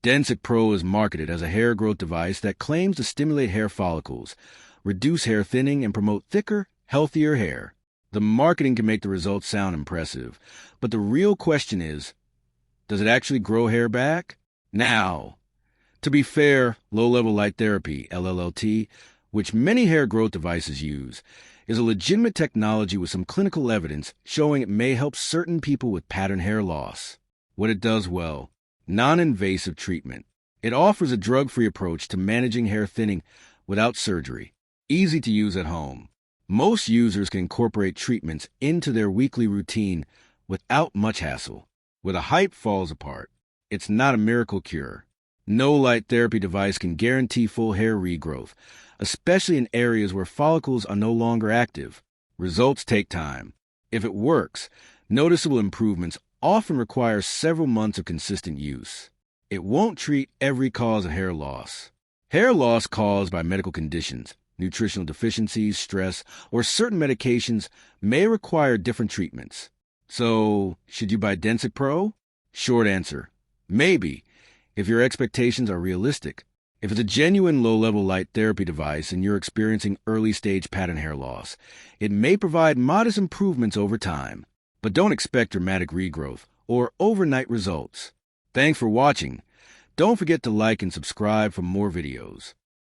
Densiq Pro is marketed as a hair growth device that claims to stimulate hair follicles, reduce hair thinning, and promote thicker, healthier hair. The marketing can make the results sound impressive, but the real question is, does it actually grow hair back? Now, to be fair, low-level light therapy, LLT, which many hair growth devices use, is a legitimate technology with some clinical evidence showing it may help certain people with pattern hair loss. What it does well: non-invasive treatment. It offers a drug-free approach to managing hair thinning without surgery. Easy to use at home. Most users can incorporate treatments into their weekly routine without much hassle. Where the hype falls apart, it's not a miracle cure. No light therapy device can guarantee full hair regrowth, especially in areas where follicles are no longer active. Results take time. If it works, noticeable improvements often require several months of consistent use. It won't treat every cause of hair loss. Hair loss caused by medical conditions, nutritional deficiencies, stress, or certain medications may require different treatments. So, should you buy Densiq Pro? Short answer: maybe, if your expectations are realistic. If it's a genuine low-level light therapy device and you're experiencing early-stage pattern hair loss, it may provide modest improvements over time. But don't expect dramatic regrowth or overnight results. Thanks for watching. Don't forget to like and subscribe for more videos.